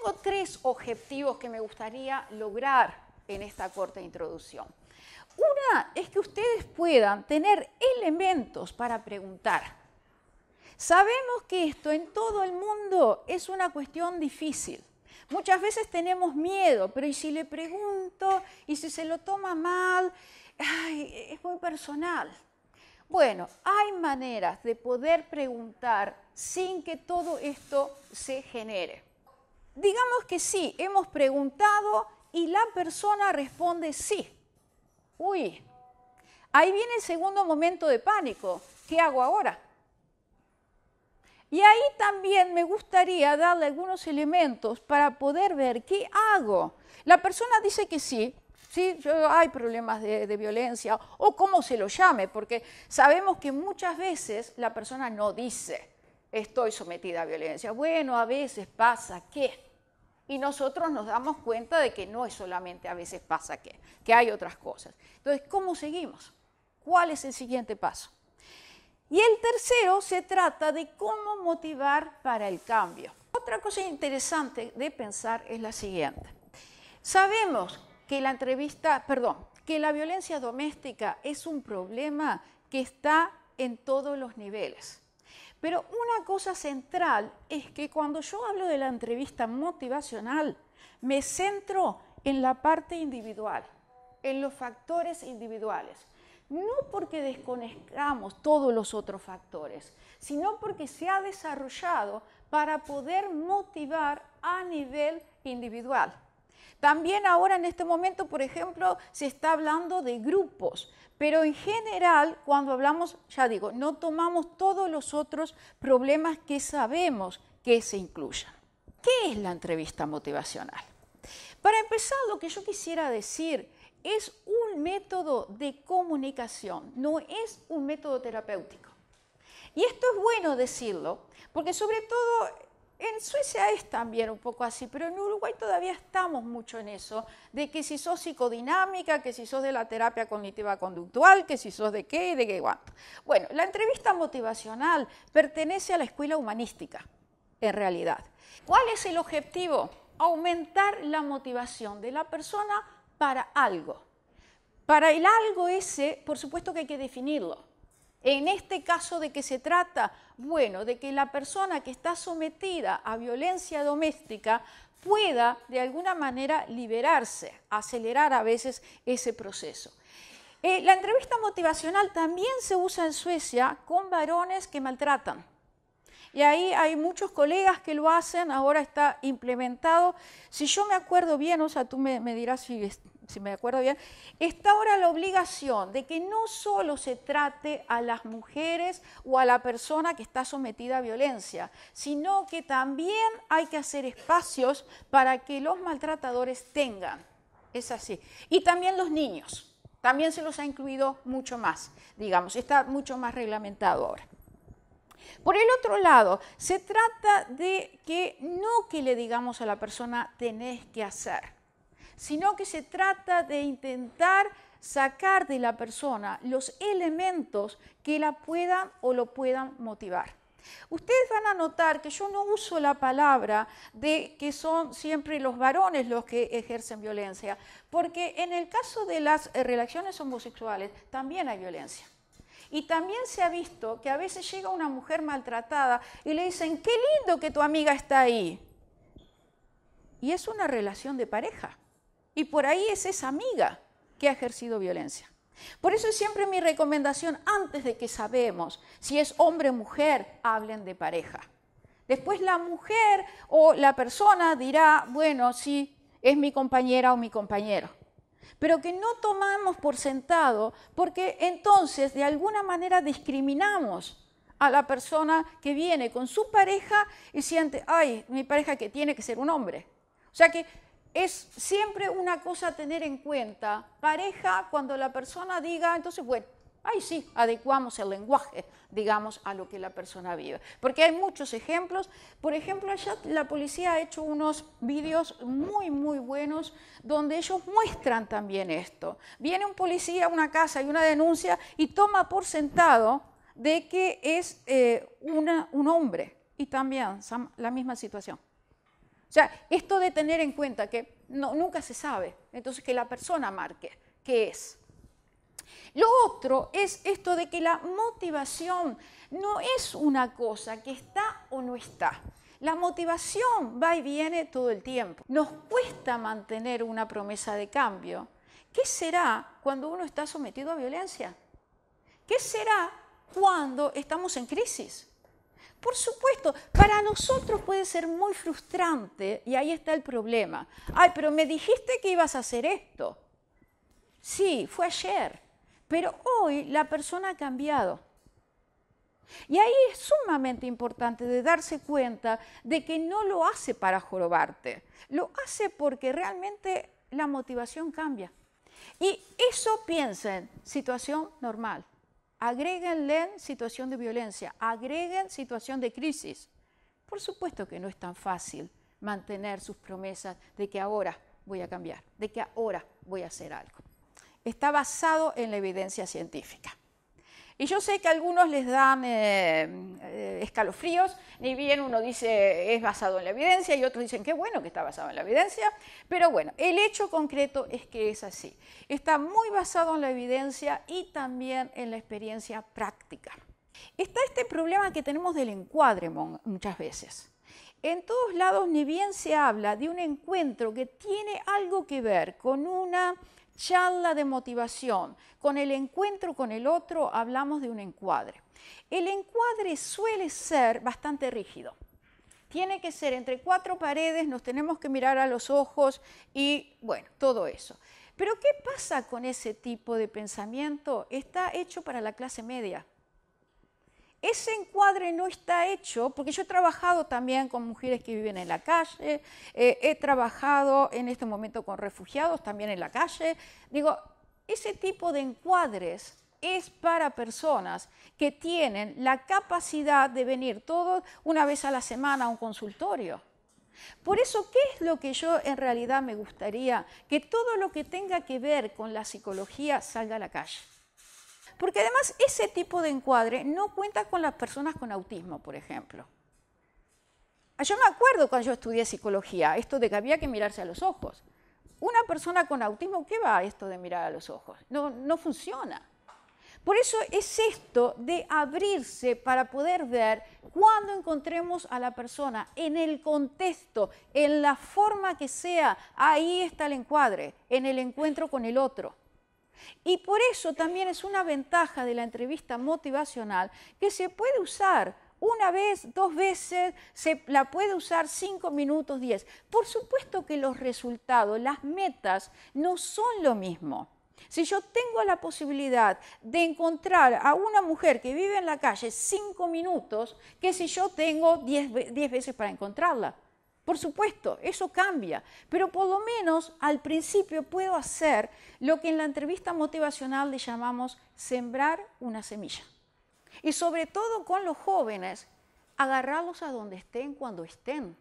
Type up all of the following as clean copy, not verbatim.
tengo 3 objetivos que me gustaría lograr en esta corta introducción. Una es que ustedes puedan tener elementos para preguntar. Sabemos que esto en todo el mundo es una cuestión difícil. Muchas veces tenemos miedo, pero ¿y si le pregunto? ¿Y si se lo toma mal? Ay, es muy personal. Bueno, hay maneras de poder preguntar sin que todo esto se genere. Digamos que sí, hemos preguntado y la persona responde sí. Uy, ahí viene el segundo momento de pánico. ¿Qué hago ahora? Y ahí también me gustaría darle algunos elementos para poder ver qué hago. La persona dice que sí, hay problemas de violencia o cómo se lo llame, porque sabemos que muchas veces la persona no dice estoy sometida a violencia. Bueno, a veces pasa que, y nosotros nos damos cuenta de que no es solamente a veces pasa que hay otras cosas. Entonces, ¿cómo seguimos? ¿Cuál es el siguiente paso? Y el tercero se trata de cómo motivar para el cambio. Otra cosa interesante de pensar es la siguiente. Sabemos que que la violencia doméstica es un problema que está en todos los niveles. Pero una cosa central es que cuando yo hablo de la entrevista motivacional, me centro en la parte individual, en los factores individuales. No porque desconozcamos todos los otros factores, sino porque se ha desarrollado para poder motivar a nivel individual. También ahora en este momento, por ejemplo, se está hablando de grupos, pero en general, cuando hablamos, ya digo, no tomamos todos los otros problemas que sabemos que se incluyan. ¿Qué es la entrevista motivacional? Para empezar, lo que yo quisiera decir es un método de comunicación, no es un método terapéutico. Y esto es bueno decirlo, porque sobre todo en Suecia es también un poco así, pero en Uruguay todavía estamos mucho en eso, de que si sos psicodinámica, que si sos de la terapia cognitiva conductual, que si sos de qué y de qué cuánto. Bueno, la entrevista motivacional pertenece a la escuela humanística, en realidad. ¿Cuál es el objetivo? Aumentar la motivación de la persona para algo. Para el algo ese, por supuesto que hay que definirlo. En este caso, ¿de qué se trata? Bueno, de que la persona que está sometida a violencia doméstica pueda de alguna manera liberarse, acelerar a veces ese proceso. La entrevista motivacional también se usa en Suecia con varones que maltratan. Y ahí hay muchos colegas que lo hacen, ahora está implementado. Si yo me acuerdo bien, o sea, tú me dirás si me acuerdo bien, está ahora la obligación de que no solo se trate a las mujeres o a la persona que está sometida a violencia, sino que también hay que hacer espacios para que los maltratadores tengan. Es así. Y también los niños. También se los ha incluido mucho más, digamos, está mucho más reglamentado ahora. Por el otro lado, se trata de que no que le digamos a la persona tenés que hacer, sino que se trata de intentar sacar de la persona los elementos que la puedan o lo puedan motivar. Ustedes van a notar que yo no uso la palabra de que son siempre los varones los que ejercen violencia, porque en el caso de las relaciones homosexuales también hay violencia. Y también se ha visto que a veces llega una mujer maltratada y le dicen, qué lindo que tu amiga está ahí. Y es una relación de pareja. Y por ahí es esa amiga que ha ejercido violencia. Por eso es siempre mi recomendación, antes de que sabemos si es hombre o mujer, hablen de pareja. Después la mujer o la persona dirá, bueno, sí, es mi compañera o mi compañero. Pero que no tomamos por sentado, porque entonces de alguna manera discriminamos a la persona que viene con su pareja y siente, ay, mi pareja que tiene que ser un hombre. O sea que es siempre una cosa a tener en cuenta. Pareja, cuando la persona diga, entonces, bueno, ahí sí, adecuamos el lenguaje, digamos, a lo que la persona vive. Porque hay muchos ejemplos. Por ejemplo, allá la policía ha hecho unos vídeos muy, muy buenos donde ellos muestran también esto. Viene un policía a una casa y una denuncia y toma por sentado de que es un hombre. Y también la misma situación. O sea, esto de tener en cuenta que nunca se sabe, entonces que la persona marque qué es. Lo otro es esto de que la motivación no es una cosa que está o no está. La motivación va y viene todo el tiempo. Nos cuesta mantener una promesa de cambio. ¿Qué será cuando uno está sometido a violencia? ¿Qué será cuando estamos en crisis? Por supuesto, para nosotros puede ser muy frustrante y ahí está el problema. Ay, pero me dijiste que ibas a hacer esto. Sí, fue ayer, pero hoy la persona ha cambiado. Y ahí es sumamente importante de darse cuenta de que no lo hace para jorobarte, lo hace porque realmente la motivación cambia. Y eso piensen, situación normal. Agréguenle situación de violencia, agreguen situación de crisis. Por supuesto que no es tan fácil mantener sus promesas de que ahora voy a cambiar, de que ahora voy a hacer algo. Está basado en la evidencia científica. Y yo sé que a algunos les dan escalofríos, ni bien uno dice es basado en la evidencia y otros dicen qué bueno que está basado en la evidencia, pero bueno, el hecho concreto es que es así. Está muy basado en la evidencia y también en la experiencia práctica. Está este problema que tenemos del encuadre muchas veces. En todos lados, ni bien se habla de un encuentro que tiene algo que ver con una charla de motivación, con el encuentro con el otro, hablamos de un encuadre. El encuadre suele ser bastante rígido. Tiene que ser entre cuatro paredes, nos tenemos que mirar a los ojos y, bueno, todo eso. Pero ¿qué pasa con ese tipo de pensamiento? Está hecho para la clase media. Ese encuadre no está hecho, porque yo he trabajado también con mujeres que viven en la calle, he trabajado en este momento con refugiados también en la calle. Digo, ese tipo de encuadres es para personas que tienen la capacidad de venir todos una vez a la semana a un consultorio. Por eso, ¿qué es lo que yo en realidad me gustaría? Que todo lo que tenga que ver con la psicología salga a la calle. Porque además ese tipo de encuadre no cuenta con las personas con autismo, por ejemplo. Yo me acuerdo cuando yo estudié psicología, esto de que había que mirarse a los ojos. Una persona con autismo, ¿qué va a esto de mirar a los ojos? No funciona. Por eso es esto de abrirse para poder ver cuando encontremos a la persona en el contexto, en la forma que sea, ahí está el encuadre, en el encuentro con el otro. Y por eso también es una ventaja de la entrevista motivacional que se puede usar una vez, dos veces, se la puede usar 5 minutos, 10. Por supuesto que los resultados, las metas no son lo mismo. Si yo tengo la posibilidad de encontrar a una mujer que vive en la calle 5 minutos, que si yo tengo 10 veces para encontrarla. Por supuesto, eso cambia, pero por lo menos al principio puedo hacer lo que en la entrevista motivacional le llamamos sembrar una semilla. Y sobre todo con los jóvenes, agarrarlos a donde estén cuando estén.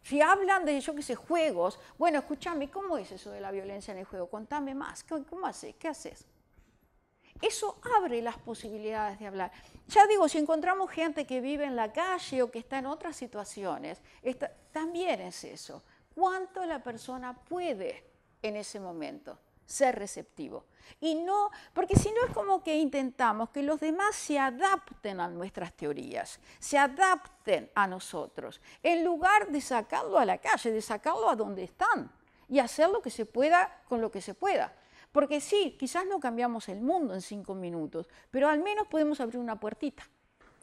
Si hablan de, yo qué sé, juegos, bueno, escúchame, ¿cómo es eso de la violencia en el juego? Contame más, ¿cómo haces? ¿Qué haces? Eso abre las posibilidades de hablar. Ya digo, si encontramos gente que vive en la calle o que está en otras situaciones, también es eso. ¿Cuánto la persona puede en ese momento ser receptivo? Y no, porque si no es como que intentamos que los demás se adapten a nuestras teorías, se adapten a nosotros, en lugar de sacarlo a la calle, de sacarlo a donde están y hacer lo que se pueda con lo que se pueda. Porque sí, quizás no cambiamos el mundo en 5 minutos, pero al menos podemos abrir una puertita.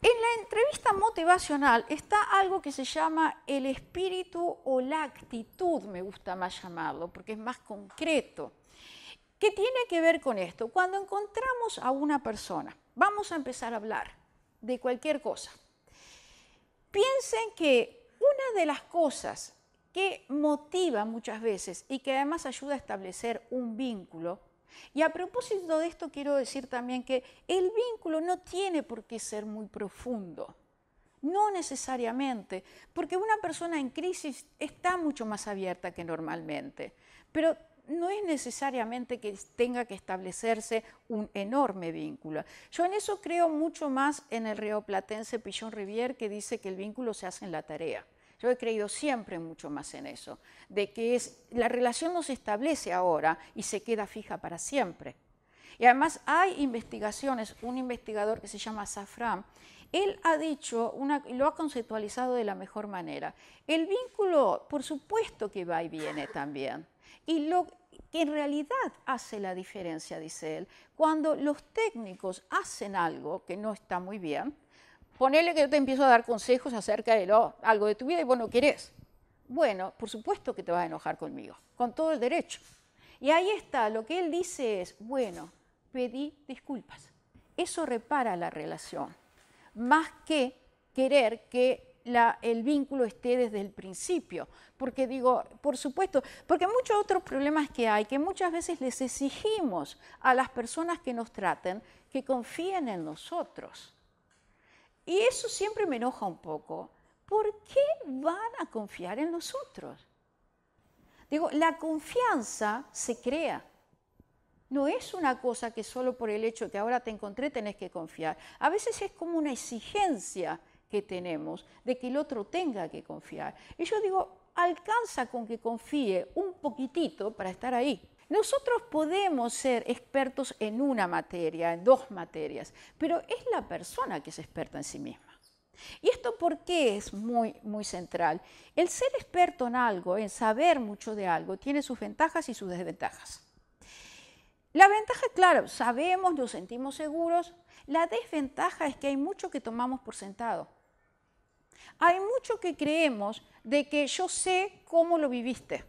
En la entrevista motivacional está algo que se llama el espíritu o la actitud, me gusta más llamarlo, porque es más concreto. ¿Qué tiene que ver con esto? Cuando encontramos a una persona, vamos a empezar a hablar de cualquier cosa. Piensen que una de las cosas que motiva muchas veces y que además ayuda a establecer un vínculo. Y a propósito de esto quiero decir también que el vínculo no tiene por qué ser muy profundo, no necesariamente, porque una persona en crisis está mucho más abierta que normalmente, pero no es necesariamente que tenga que establecerse un enorme vínculo. Yo en eso creo mucho más en el rioplatense Pichon Rivière, que dice que el vínculo se hace en la tarea. Yo he creído siempre mucho más en eso, de que la relación no se establece ahora y se queda fija para siempre. Y además hay investigaciones, un investigador que se llama Safran, él ha dicho, lo ha conceptualizado de la mejor manera. El vínculo, por supuesto que va y viene también. Y lo que en realidad hace la diferencia, dice él, cuando los técnicos hacen algo que no está muy bien, ponele que yo te empiezo a dar consejos acerca de algo de tu vida y vos no querés. Bueno, por supuesto que te vas a enojar conmigo, con todo el derecho. Y ahí está, lo que él dice es, bueno, pedí disculpas. Eso repara la relación, más que querer que el vínculo esté desde el principio. Porque digo, por supuesto, porque muchos otros problemas que hay, que muchas veces les exigimos a las personas que nos traten que confíen en nosotros. Y eso siempre me enoja un poco. ¿Por qué van a confiar en nosotros? Digo, la confianza se crea. No es una cosa que solo por el hecho de que ahora te encontré tenés que confiar. A veces es como una exigencia que tenemos de que el otro tenga que confiar. Y yo digo, alcanza con que confíe un poquitito para estar ahí. Nosotros podemos ser expertos en una materia, en dos materias, pero es la persona que es experta en sí misma. ¿Y esto por qué es muy, muy central? El ser experto en algo, en saber mucho de algo, tiene sus ventajas y sus desventajas. La ventaja, claro, sabemos, nos sentimos seguros. La desventaja es que hay mucho que tomamos por sentado. Hay mucho que creemos de que yo sé cómo lo viviste.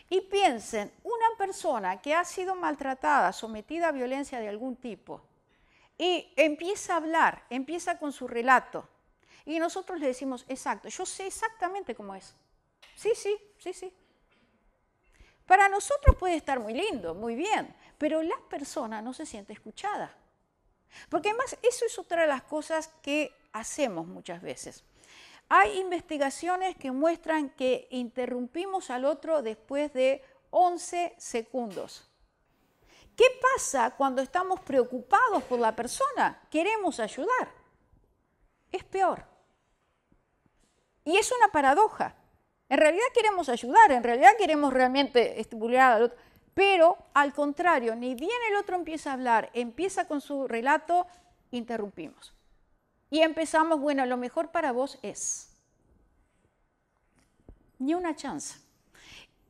Y piensen, una persona que ha sido maltratada, sometida a violencia de algún tipo, y empieza a hablar, empieza con su relato, y nosotros le decimos, exacto, yo sé exactamente cómo es. Sí, sí, sí, sí. Para nosotros puede estar muy lindo, muy bien, pero la persona no se siente escuchada. Porque además eso es otra de las cosas que hacemos muchas veces. Hay investigaciones que muestran que interrumpimos al otro después de 11 segundos. ¿Qué pasa cuando estamos preocupados por la persona? Queremos ayudar. Es peor. Y es una paradoja. En realidad queremos ayudar, en realidad queremos realmente estimular al otro. Pero al contrario, ni bien el otro empieza a hablar, empieza con su relato, interrumpimos. Y empezamos, bueno, lo mejor para vos es. Ni una chance.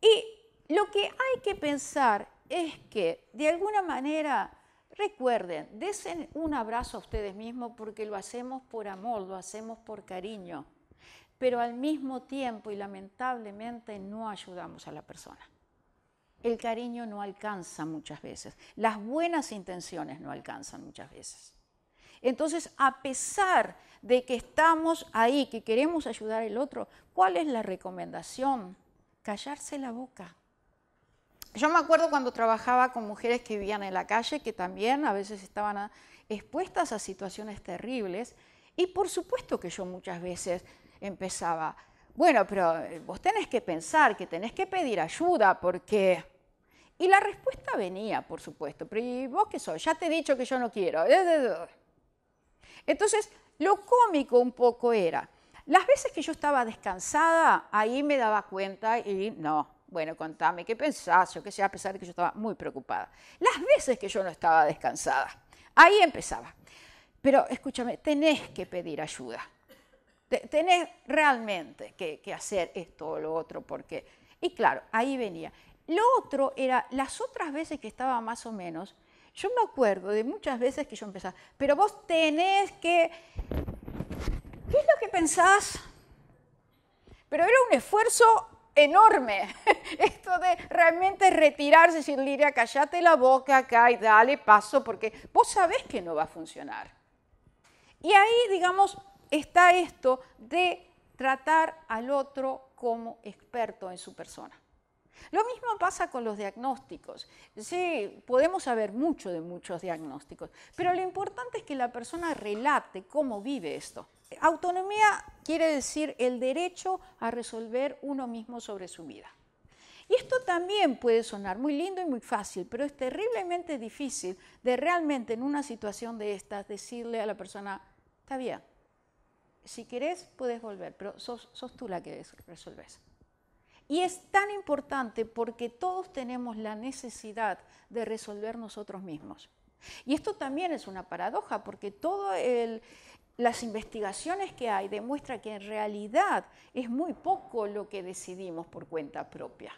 Y lo que hay que pensar es que, de alguna manera, recuerden, desen un abrazo a ustedes mismos porque lo hacemos por amor, lo hacemos por cariño. Pero al mismo tiempo, y lamentablemente, no ayudamos a la persona. El cariño no alcanza muchas veces. Las buenas intenciones no alcanzan muchas veces. Entonces, a pesar de que estamos ahí, que queremos ayudar al otro, ¿cuál es la recomendación? Callarse la boca. Yo me acuerdo cuando trabajaba con mujeres que vivían en la calle, que también a veces estaban expuestas a situaciones terribles, y por supuesto que yo muchas veces empezaba, bueno, pero vos tenés que pensar que tenés que pedir ayuda porque... Y la respuesta venía, por supuesto, pero ¿y vos qué sos? Ya te he dicho que yo no quiero. Entonces, lo cómico un poco era, las veces que yo estaba descansada, ahí me daba cuenta y no, bueno, contame, ¿qué pensás? Yo qué sé, a pesar de que yo estaba muy preocupada. Las veces que yo no estaba descansada, ahí empezaba. Pero escúchame, tenés que pedir ayuda. Tenés realmente que hacer esto o lo otro, porque... Y claro, ahí venía. Lo otro era, las otras veces que estaba más o menos, yo me acuerdo de muchas veces que yo empezaba, pero vos tenés que... ¿Qué es lo que pensás? Pero era un esfuerzo enorme, esto de realmente retirarse y decir, Liria, callate la boca acá y dale paso, porque vos sabés que no va a funcionar. Y ahí, digamos, está esto de tratar al otro como experto en su persona. Lo mismo pasa con los diagnósticos. Sí, podemos saber mucho de muchos diagnósticos, pero lo importante es que la persona relate cómo vive esto. Autonomía quiere decir el derecho a resolver uno mismo sobre su vida. Y esto también puede sonar muy lindo y muy fácil, pero es terriblemente difícil de realmente en una situación de estas decirle a la persona, está bien, si querés puedes volver, pero sos tú la que resolvés. Y es tan importante porque todos tenemos la necesidad de resolver nosotros mismos. Y esto también es una paradoja porque las investigaciones que hay demuestran que en realidad es muy poco lo que decidimos por cuenta propia.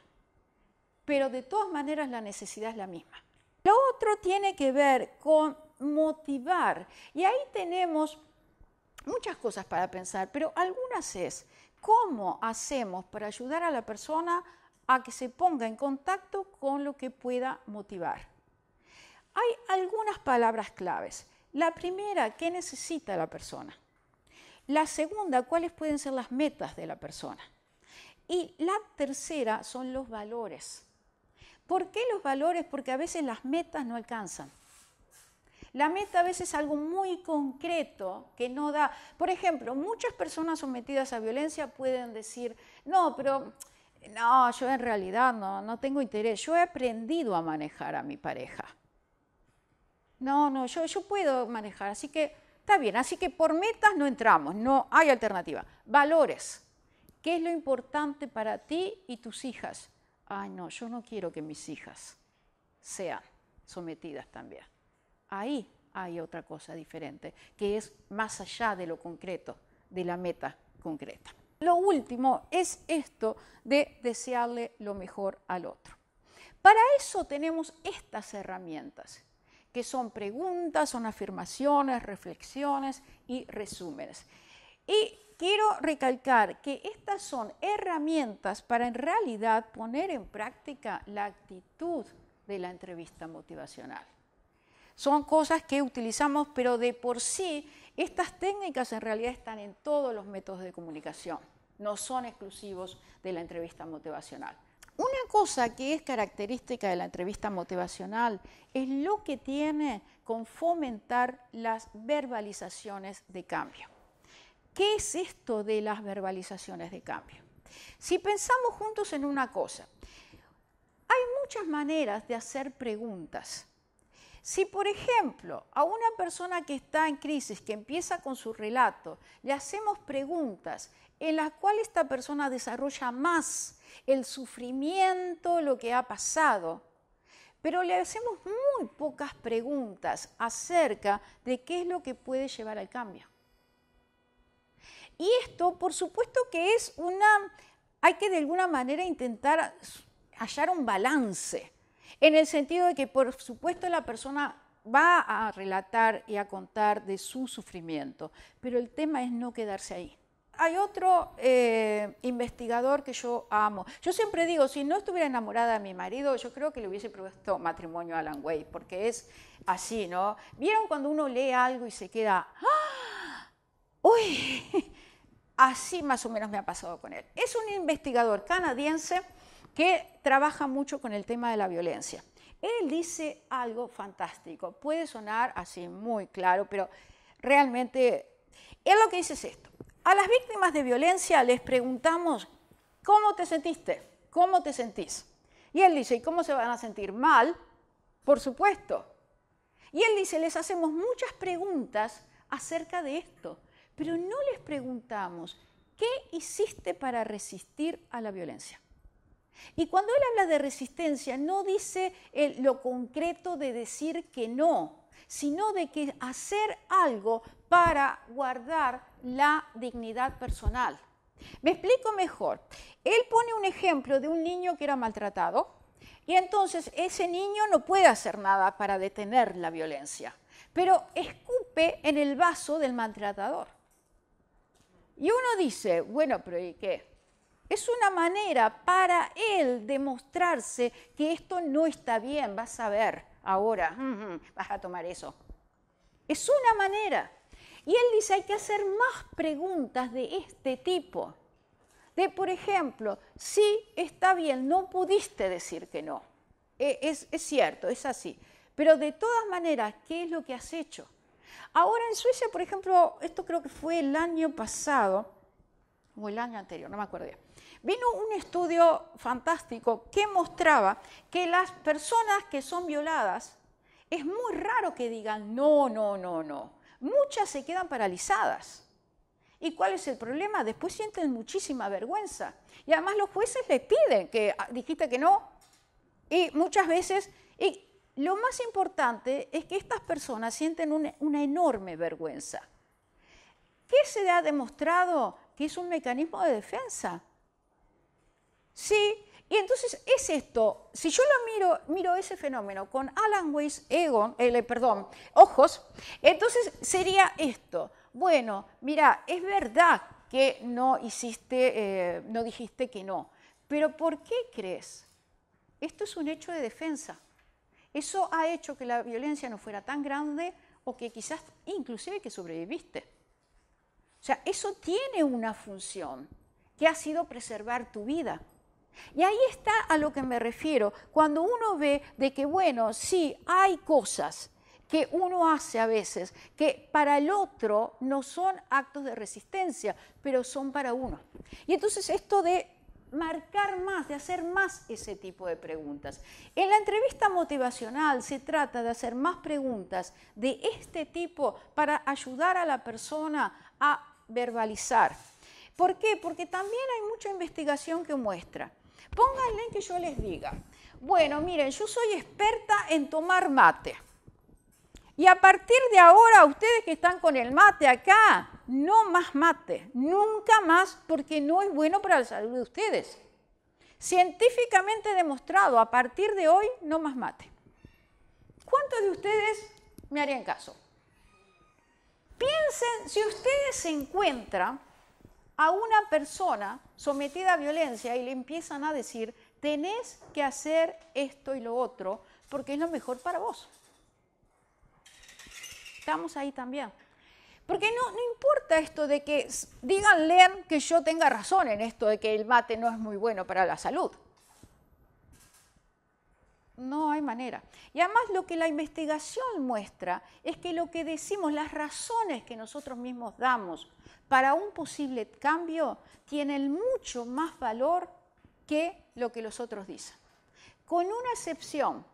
Pero de todas maneras la necesidad es la misma. Lo otro tiene que ver con motivar. Y ahí tenemos muchas cosas para pensar, pero algunas es cómo hacemos para ayudar a la persona a que se ponga en contacto con lo que pueda motivar. Hay algunas palabras claves. La primera, ¿qué necesita la persona? La segunda, ¿cuáles pueden ser las metas de la persona? Y la tercera son los valores. ¿Por qué los valores? Porque a veces las metas no alcanzan. La meta a veces es algo muy concreto que no da. Por ejemplo, muchas personas sometidas a violencia pueden decir, no, pero no, yo en realidad no tengo interés. Yo he aprendido a manejar a mi pareja. No, yo puedo manejar, así que está bien. Así que por metas no entramos, no hay alternativa. Valores. ¿Qué es lo importante para ti y tus hijas? Ay, no, yo no quiero que mis hijas sean sometidas también. Ahí hay otra cosa diferente, que es más allá de lo concreto, de la meta concreta. Lo último es esto de desearle lo mejor al otro. Para eso tenemos estas herramientas, que son preguntas, son afirmaciones, reflexiones y resúmenes. Y quiero recalcar que estas son herramientas para en realidad poner en práctica la actitud de la entrevista motivacional. Son cosas que utilizamos, pero de por sí, estas técnicas en realidad están en todos los métodos de comunicación, no son exclusivos de la entrevista motivacional. Una cosa que es característica de la entrevista motivacional es lo que tiene con fomentar las verbalizaciones de cambio. ¿Qué es esto de las verbalizaciones de cambio? Si pensamos juntos en una cosa, hay muchas maneras de hacer preguntas. Si, por ejemplo, a una persona que está en crisis, que empieza con su relato, le hacemos preguntas en las cuales esta persona desarrolla más el sufrimiento, lo que ha pasado, pero le hacemos muy pocas preguntas acerca de qué es lo que puede llevar al cambio. Y esto, por supuesto que hay que de alguna manera intentar hallar un balance, en el sentido de que, por supuesto, la persona va a relatar y a contar de su sufrimiento, pero el tema es no quedarse ahí. Hay otro investigador que yo amo. Yo siempre digo, si no estuviera enamorada de mi marido, yo creo que le hubiese propuesto matrimonio a Alan Way, porque es así, ¿no? ¿Vieron cuando uno lee algo y se queda, ¡ah! ¡Uy! Así más o menos me ha pasado con él. Es un investigador canadiense que trabaja mucho con el tema de la violencia. Él dice algo fantástico. Puede sonar así muy claro, pero realmente él lo que dice es esto. A las víctimas de violencia les preguntamos, ¿cómo te sentiste? ¿Cómo te sentís? Y él dice, ¿y cómo se van a sentir? Mal, por supuesto. Y él dice, les hacemos muchas preguntas acerca de esto, pero no les preguntamos, ¿qué hiciste para resistir a la violencia? Y cuando él habla de resistencia, no dice lo concreto de decir que no, sino de que hacer algo para guardar la dignidad personal. Me explico mejor. Él pone un ejemplo de un niño que era maltratado y entonces ese niño no puede hacer nada para detener la violencia, pero escupe en el vaso del maltratador. Y uno dice, bueno, pero ¿y qué? Es una manera para él demostrarse que esto no está bien, vas a ver ahora, vas a tomar eso. Es una manera. Y él dice, hay que hacer más preguntas de este tipo. De, por ejemplo, sí, está bien, no pudiste decir que no. Es cierto, es así. Pero de todas maneras, ¿qué es lo que has hecho? Ahora en Suecia, por ejemplo, esto creo que fue el año pasado, o el año anterior, no me acuerdo bien. Vino un estudio fantástico que mostraba que las personas que son violadas, es muy raro que digan no, no, no, no. Muchas se quedan paralizadas. ¿Y cuál es el problema? Después sienten muchísima vergüenza. Y además los jueces les piden que dijiste que no. Y muchas veces, y lo más importante es que estas personas sienten una enorme vergüenza. ¿Qué se ha demostrado? Que es un mecanismo de defensa. Sí, y entonces es esto. Si yo lo miro ese fenómeno con Alan Weiss ojos, entonces sería esto. Bueno, mira, es verdad que no dijiste que no, pero ¿por qué crees? Esto es un hecho de defensa. Eso ha hecho que la violencia no fuera tan grande o que quizás inclusive que sobreviviste. O sea, eso tiene una función que ha sido preservar tu vida. Y ahí está a lo que me refiero, cuando uno ve de que, bueno, sí, hay cosas que uno hace a veces que para el otro no son actos de resistencia, pero son para uno. Y entonces esto de marcar más, de hacer más ese tipo de preguntas. En la entrevista motivacional se trata de hacer más preguntas de este tipo para ayudar a la persona a verbalizar. ¿Por qué? Porque también hay mucha investigación que muestra. Pónganle que yo les diga, bueno, miren, yo soy experta en tomar mate. Y a partir de ahora, ustedes que están con el mate acá, no más mate, nunca más, porque no es bueno para la salud de ustedes. Científicamente demostrado, a partir de hoy, no más mate. ¿Cuántos de ustedes me harían caso? Piensen, si ustedes se encuentran a una persona sometida a violencia y le empiezan a decir, tenés que hacer esto y lo otro, porque es lo mejor para vos. Estamos ahí también. Porque no importa esto de que díganle que yo tenga razón en esto de que el mate no es muy bueno para la salud. No hay manera. Y además lo que la investigación muestra es que lo que decimos, las razones que nosotros mismos damos para un posible cambio tienen mucho más valor que lo que los otros dicen. Con una excepción.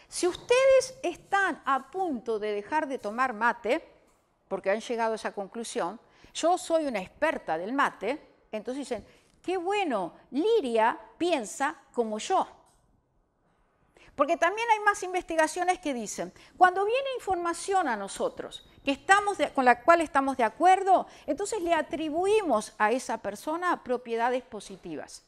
Si ustedes están a punto de dejar de tomar mate, porque han llegado a esa conclusión, yo soy una experta del mate, entonces dicen, qué bueno, Liria piensa como yo. Porque también hay más investigaciones que dicen, cuando viene información a nosotros con la cual estamos de acuerdo, entonces le atribuimos a esa persona propiedades positivas.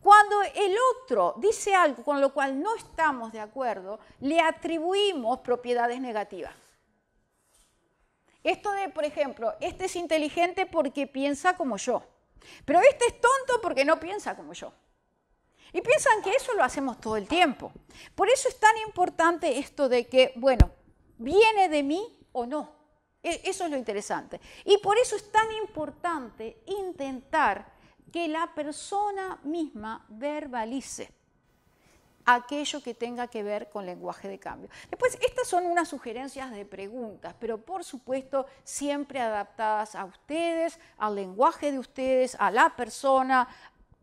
Cuando el otro dice algo con lo cual no estamos de acuerdo, le atribuimos propiedades negativas. Esto de, por ejemplo, este es inteligente porque piensa como yo, pero este es tonto porque no piensa como yo. Y piensan que eso lo hacemos todo el tiempo. Por eso es tan importante esto de que, bueno, ¿viene de mí o no? Eso es lo interesante. Y por eso es tan importante intentar que la persona misma verbalice aquello que tenga que ver con lenguaje de cambio. Después, estas son unas sugerencias de preguntas, pero por supuesto siempre adaptadas a ustedes, al lenguaje de ustedes, a la persona.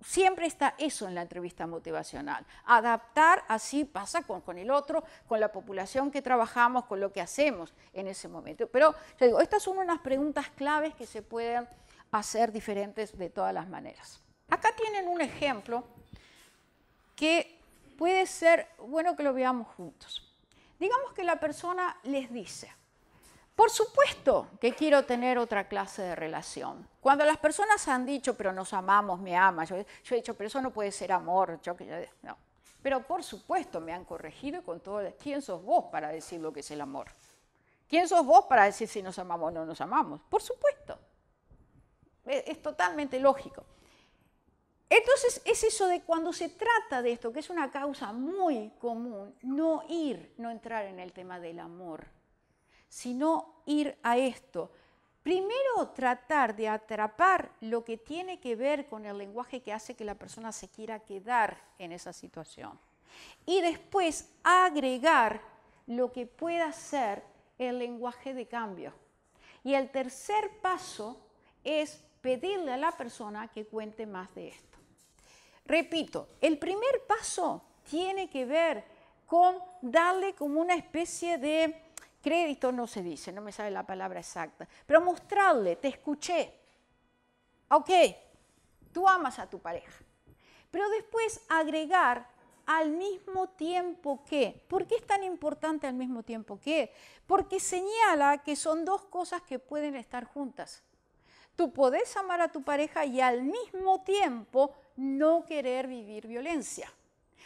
Siempre está eso en la entrevista motivacional. Adaptar, así pasa con el otro, con la población que trabajamos, con lo que hacemos en ese momento. Pero, ya digo, estas son unas preguntas claves que se pueden hacer diferentes de todas las maneras. Acá tienen un ejemplo que puede ser bueno que lo veamos juntos. Digamos que la persona les dice, por supuesto que quiero tener otra clase de relación. Cuando las personas han dicho, pero nos amamos, me ama, yo he dicho, pero eso no puede ser amor. No. Pero por supuesto me han corregido con todo. ¿Quién sos vos para decir lo que es el amor? ¿Quién sos vos para decir si nos amamos o no nos amamos? Por supuesto. Es totalmente lógico. Entonces es eso de cuando se trata de esto, que es una causa muy común, no entrar en el tema del amor, sino ir a esto. Primero tratar de atrapar lo que tiene que ver con el lenguaje que hace que la persona se quiera quedar en esa situación. Y después agregar lo que pueda ser el lenguaje de cambio. Y el tercer paso es pedirle a la persona que cuente más de esto. Repito, el primer paso tiene que ver con darle como una especie de crédito, no se dice, no me sale la palabra exacta, pero mostrarle, te escuché, Ok, tú amas a tu pareja, pero después agregar al mismo tiempo que. ¿Por qué es tan importante al mismo tiempo que? Porque señala que son dos cosas que pueden estar juntas. Tú podés amar a tu pareja y al mismo tiempo no querer vivir violencia.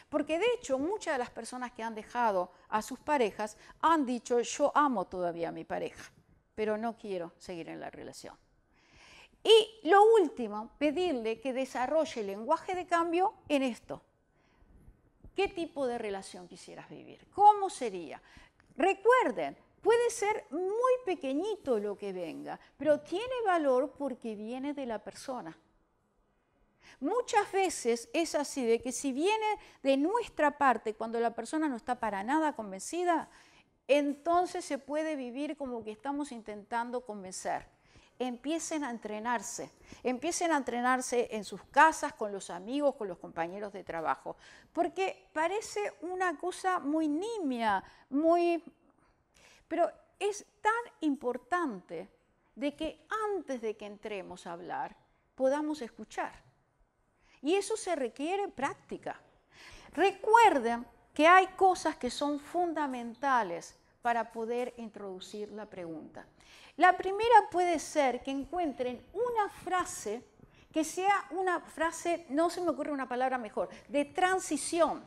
Porque de hecho muchas de las personas que han dejado a sus parejas han dicho, yo amo todavía a mi pareja, pero no quiero seguir en la relación. Y lo último, pedirle que desarrolle el lenguaje de cambio en esto. ¿Qué tipo de relación quisieras vivir? ¿Cómo sería? Recuerden, puede ser muy pequeñito lo que venga, pero tiene valor porque viene de la persona. Muchas veces es así, de que si viene de nuestra parte, cuando la persona no está para nada convencida, entonces se puede vivir como que estamos intentando convencer. Empiecen a entrenarse en sus casas, con los amigos, con los compañeros de trabajo, porque parece una cosa muy nimia, pero es tan importante de que antes de que entremos a hablar, podamos escuchar. Y eso se requiere práctica. Recuerden que hay cosas que son fundamentales para poder introducir la pregunta. La primera puede ser que encuentren una frase que sea una frase, no se me ocurre una palabra mejor, de transición.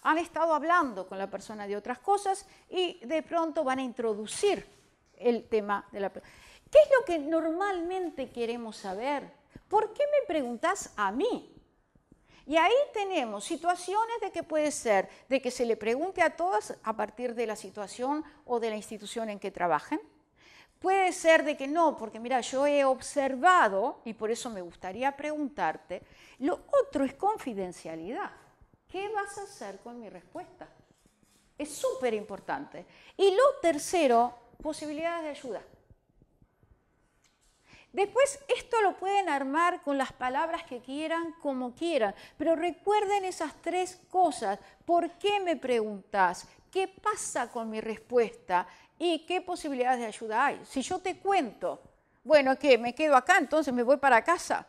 Han estado hablando con la persona de otras cosas y de pronto van a introducir el tema de la pregunta. ¿Qué es lo que normalmente queremos saber? ¿Por qué me preguntás a mí? Y ahí tenemos situaciones de que puede ser de que se le pregunte a todas a partir de la situación o de la institución en que trabajen. Puede ser de que no, porque mira, yo he observado y por eso me gustaría preguntarte. Lo otro es confidencialidad. ¿Qué vas a hacer con mi respuesta? Es súper importante. Y lo tercero, posibilidades de ayuda. Después, esto lo pueden armar con las palabras que quieran, como quieran, pero recuerden esas tres cosas. ¿Por qué me preguntás? ¿Qué pasa con mi respuesta? ¿Y qué posibilidades de ayuda hay? Si yo te cuento, bueno, ¿qué? ¿Me quedo acá? Entonces me voy para casa.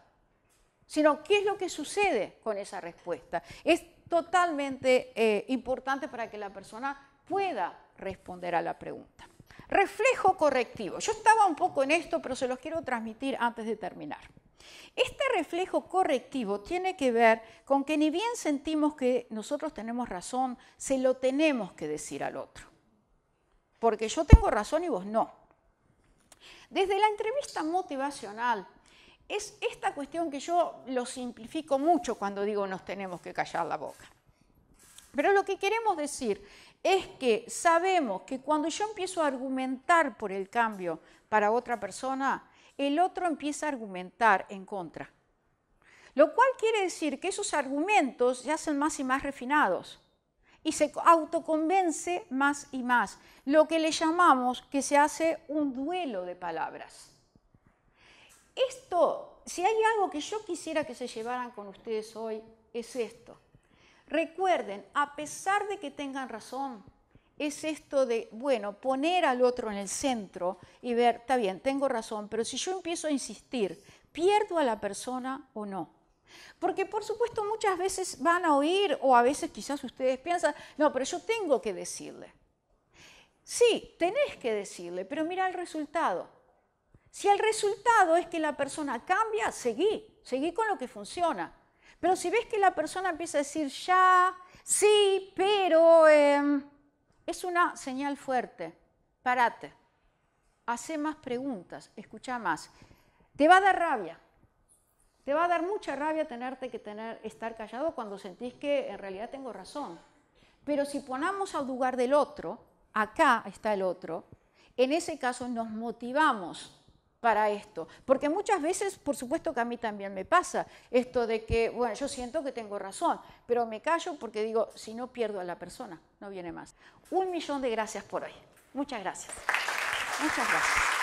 Sino, ¿qué es lo que sucede con esa respuesta? Es totalmente importante para que la persona pueda responder a la pregunta. Reflejo correctivo. Yo estaba un poco en esto, pero se los quiero transmitir antes de terminar. Este reflejo correctivo tiene que ver con que ni bien sentimos que nosotros tenemos razón, se lo tenemos que decir al otro. Porque yo tengo razón y vos no. Desde la entrevista motivacional, es esta cuestión que yo lo simplifico mucho cuando digo nos tenemos que callar la boca. Pero lo que queremos decir es que sabemos que cuando yo empiezo a argumentar por el cambio para otra persona, el otro empieza a argumentar en contra. Lo cual quiere decir que esos argumentos se hacen más y más refinados y se autoconvence más y más. Lo que le llamamos que se hace un duelo de palabras. Esto, si hay algo que yo quisiera que se llevaran con ustedes hoy, es esto. Recuerden, a pesar de que tengan razón, es esto de, bueno, poner al otro en el centro y ver, está bien, tengo razón, pero si yo empiezo a insistir, ¿pierdo a la persona o no? Porque, por supuesto, muchas veces van a oír, o a veces quizás ustedes piensan, no, pero yo tengo que decirle. Sí, tenés que decirle, pero mira el resultado. Si el resultado es que la persona cambia, seguí con lo que funciona. Pero si ves que la persona empieza a decir ya, sí, pero es una señal fuerte. Parate, hacé más preguntas, escucha más. Te va a dar rabia, te va a dar mucha rabia estar callado cuando sentís que en realidad tengo razón. Pero si ponemos al lugar del otro, acá está el otro, en ese caso nos motivamos para esto, porque muchas veces, por supuesto que a mí también me pasa esto de que, bueno, yo siento que tengo razón, pero me callo porque digo, si no pierdo a la persona, no viene más. 1.000.000 de gracias por hoy. Muchas gracias. Muchas gracias.